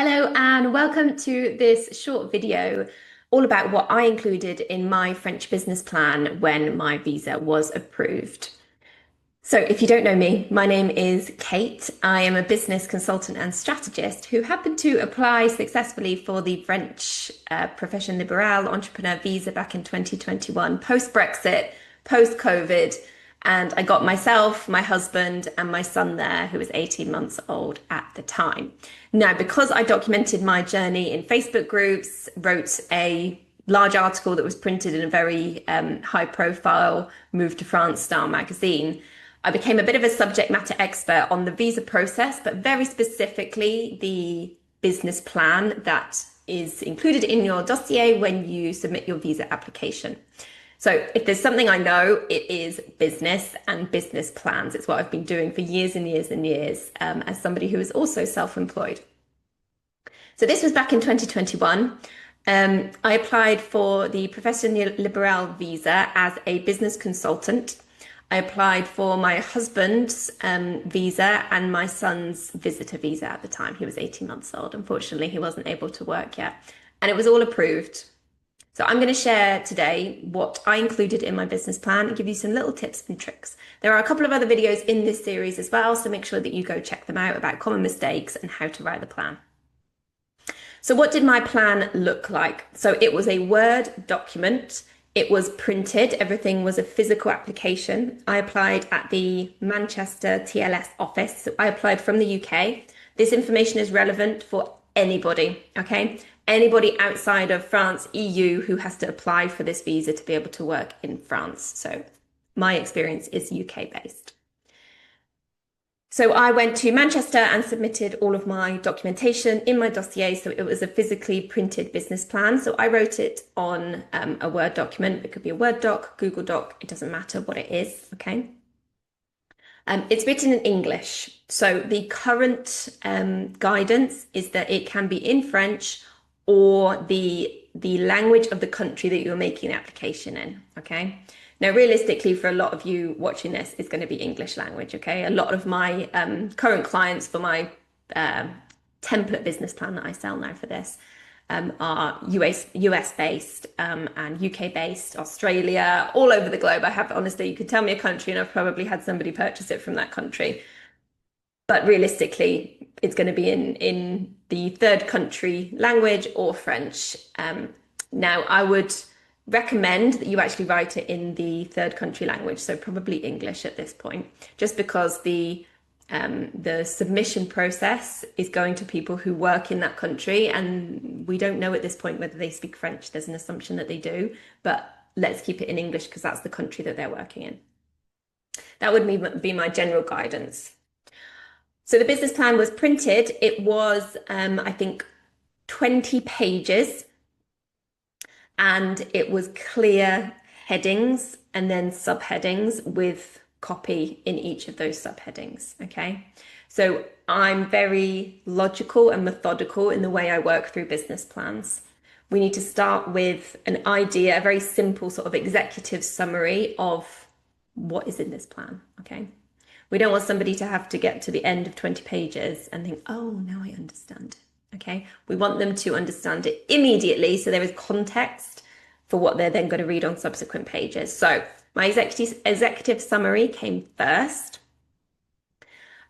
Hello and welcome to this short video all about what I included in my French business plan when my visa was approved. So if you don't know me, my name is Kate. I am a business consultant and strategist who happened to apply successfully for the French Profession Libérale entrepreneur visa back in 2021, post-Brexit, post-COVID. And I got myself, my husband, and my son there, who was 18 months old at the time. Now, because I documented my journey in Facebook groups, wrote a large article that was printed in a very high profile Move to France style magazine, I became a bit of a subject matter expert on the visa process, but very specifically the business plan that is included in your dossier when you submit your visa application. So if there's something I know, it is business and business plans. It's what I've been doing for years and years and years as somebody who is also self-employed. So this was back in 2021. I applied for the Profession Libérale visa as a business consultant. I applied for my husband's visa and my son's visitor visa at the time. He was 18 months old. Unfortunately, he wasn't able to work yet. And it was all approved. So I'm going to share today what I included in my business plan and give you some little tips and tricks. There are a couple of other videos in this series as well, so make sure that you go check them out about common mistakes and how to write the plan. So what did my plan look like? So it was a Word document. It was printed. Everything was a physical application. I applied at the Manchester TLS office. So I applied from the UK. This information is relevant for anybody, okay? Anybody outside of France, EU, who has to apply for this visa to be able to work in France. So my experience is UK based. So I went to Manchester and submitted all of my documentation in my dossier. So it was a physically printed business plan. So I wrote it on a Word document. It could be a Word doc, Google Doc. It doesn't matter what it is, okay? It's written in English. So the current guidance is that it can be in French or the language of the country that you're making an application in, okay? Now, realistically, for a lot of you watching this, it's going to be English language, okay? A lot of my current clients for my template business plan that I sell now for this are US based and UK based, Australia, all over the globe. I have, honestly, you could tell me a country and I've probably had somebody purchase it from that country. But realistically, it's going to be in the third country language or French. Now, I would recommend that you actually write it in the third country language, so probably English at this point, just because the submission process is going to people who work in that country, and we don't know at this point whether they speak French. There's an assumption that they do, but let's keep it in English because that's the country that they're working in. That would be my general guidance. So the business plan was printed. It was, I think, 20 pages. And it was clear headings and then subheadings with copy in each of those subheadings, okay? So I'm very logical and methodical in the way I work through business plans. We need to start with an idea, a very simple sort of executive summary of what is in this plan, okay? We don't want somebody to have to get to the end of 20 pages and think, oh, now I understand it, okay? We want them to understand it immediately so there is context for what they're then going to read on subsequent pages. So my executive summary came first.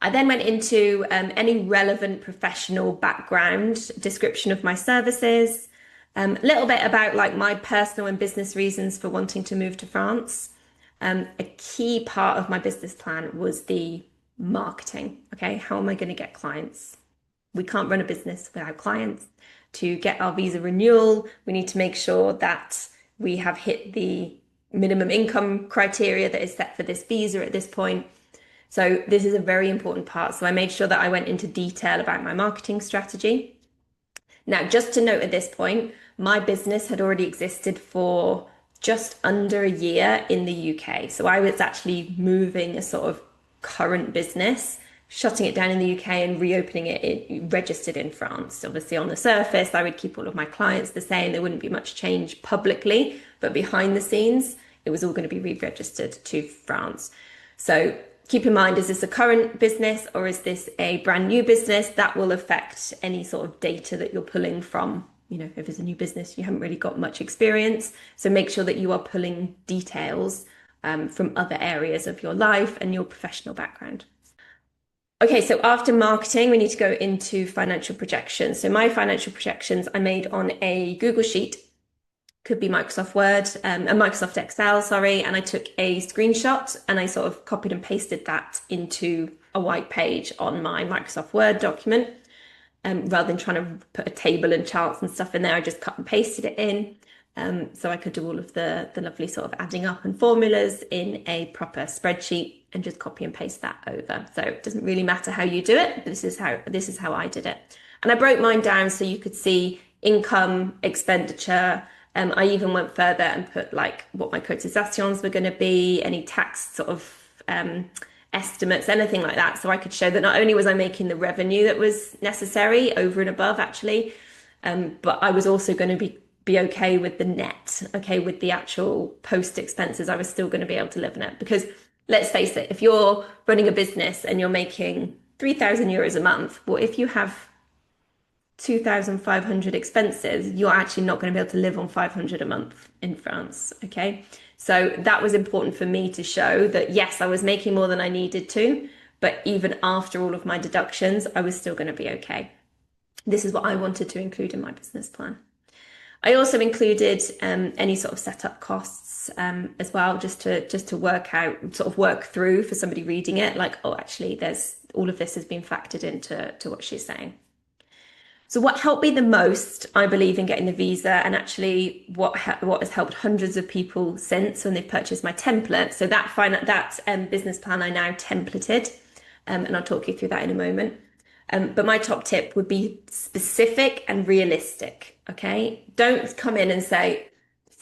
I then went into any relevant professional background, description of my services, a little bit about like my personal and business reasons for wanting to move to France. A key part of my business plan was the marketing. Okay, how am I going to get clients? We can't run a business without clients. To get our visa renewal, we need to make sure that we have hit the minimum income criteria that is set for this visa at this point. So this is a very important part. So I made sure that I went into detail about my marketing strategy. Now, just to note at this point, my business had already existed for just under a year in the UK. So I was actually moving a sort of current business, shutting it down in the UK and reopening it registered in France. Obviously on the surface, I would keep all of my clients the same. There wouldn't be much change publicly, but behind the scenes, it was all going to be re-registered to France. So keep in mind, is this a current business or is this a brand new business? That will affect any sort of data that you're pulling from. If it's a new business, you haven't really got much experience. So make sure that you are pulling details from other areas of your life and your professional background. Okay, so after marketing, we need to go into financial projections. So my financial projections I made on a Google Sheet, could be Microsoft Word, a Microsoft Excel, sorry, and I took a screenshot and I sort of copied and pasted that into a white page on my Microsoft Word document. Rather than trying to put a table and charts and stuff in there, I just cut and pasted it in. So I could do all of the lovely sort of adding up and formulas in a proper spreadsheet and just copy and paste that over. So it doesn't really matter how you do it. This is how I did it. And I broke mine down so you could see income, expenditure. I even went further and put like what my cotizations were going to be, any tax sort of estimates, anything like that. So I could show that not only was I making the revenue that was necessary over and above actually, but I was also going to be okay with the net, okay, with the actual post expenses. I was still going to be able to live on it because let's face it, if you're running a business and you're making 3,000 euros a month, well, if you have 2,500 expenses, you're actually not going to be able to live on 500 a month in France, okay? So that was important for me to show that, yes, I was making more than I needed to, but even after all of my deductions, I was still going to be okay. This is what I wanted to include in my business plan. I also included any sort of setup costs as well, just to work out, sort of work through for somebody reading it, like, oh, actually, there's all of this has been factored into what she's saying. So what helped me the most, I believe, in getting the visa, and actually what has helped hundreds of people since when they've purchased my template. So that business plan I now templated, and I'll talk you through that in a moment. But my top tip would be specific and realistic. Okay, don't come in and say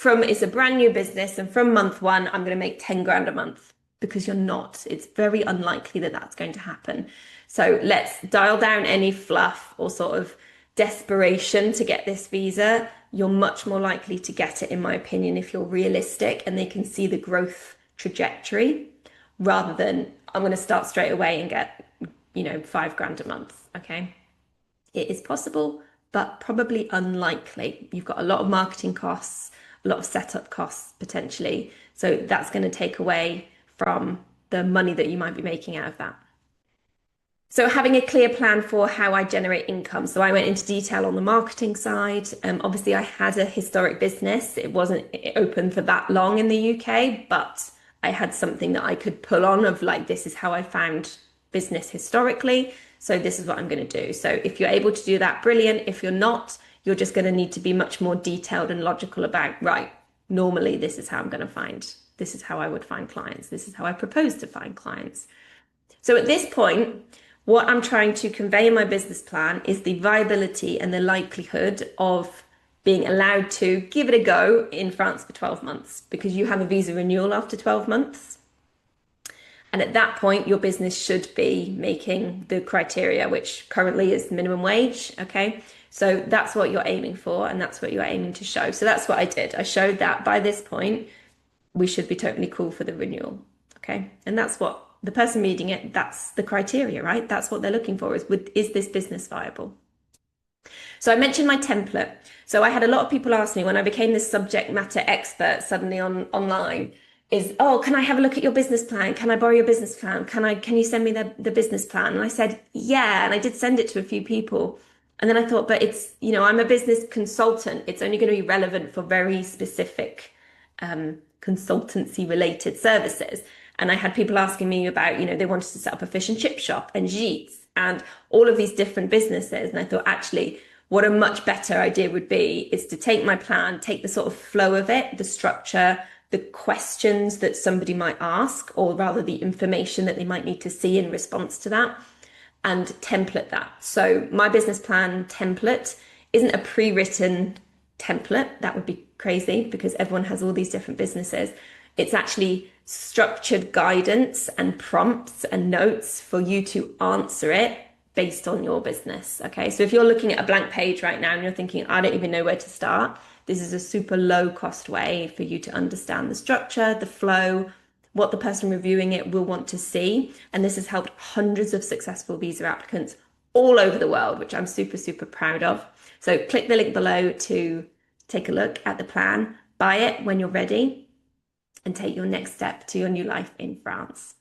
it's a brand new business and from month one I'm going to make 10 grand a month, because you're not. It's very unlikely that that's going to happen. So let's dial down any fluff or sort of desperation to get this visa. You're much more likely to get it, in my opinion, if you're realistic and they can see the growth trajectory, rather than I'm going to start straight away and get 5 grand a month. Okay, it is possible, but probably unlikely. You've got a lot of marketing costs, a lot of setup costs potentially, so that's going to take away from the money that you might be making out of that. So having a clear plan for how I generate income. So I went into detail on the marketing side. Obviously, I had a historic business. It wasn't open for that long in the UK, but I had something that I could pull on of like, this is how I found business historically. So this is what I'm going to do. So if you're able to do that, brilliant. If you're not, you're just going to need to be much more detailed and logical about, right, normally this is how I'm going to find, this is how I would find clients. This is how I propose to find clients. So at this point, what I'm trying to convey in my business plan is the viability and the likelihood of being allowed to give it a go in France for 12 months, because you have a visa renewal after 12 months. And at that point, your business should be making the criteria, which currently is minimum wage. Okay. So that's what you're aiming for, and that's what you're aiming to show. So that's what I did. I showed that by this point, we should be totally cool for the renewal. Okay. And that's what the person reading it, that's the criteria, right? That's what they're looking for, is this business viable? So I mentioned my template. So I had a lot of people ask me when I became this subject matter expert suddenly online, oh, can I have a look at your business plan? Can I borrow your business plan? Can you send me the business plan? And I said, yeah. And I did send it to a few people. And then I thought, but it's, I'm a business consultant. It's only going to be relevant for very specific consultancy related services. And I had people asking me about, they wanted to set up a fish and chip shop and Jeets and all of these different businesses. And I thought, actually, what a much better idea would be is to take my plan, take the sort of flow of it, the structure, the questions that somebody might ask, or rather the information that they might need to see in response to that, and template that. So my business plan template isn't a pre-written template. That would be crazy because everyone has all these different businesses. It's actually structured guidance and prompts and notes for you to answer it based on your business. Okay, so if you're looking at a blank page right now and you're thinking, I don't even know where to start, this is a super low cost way for you to understand the structure, the flow, what the person reviewing it will want to see. And this has helped hundreds of successful visa applicants all over the world, which I'm super, super proud of. So click the link below to take a look at the plan, buy it when you're ready, and take your next step to your new life in France.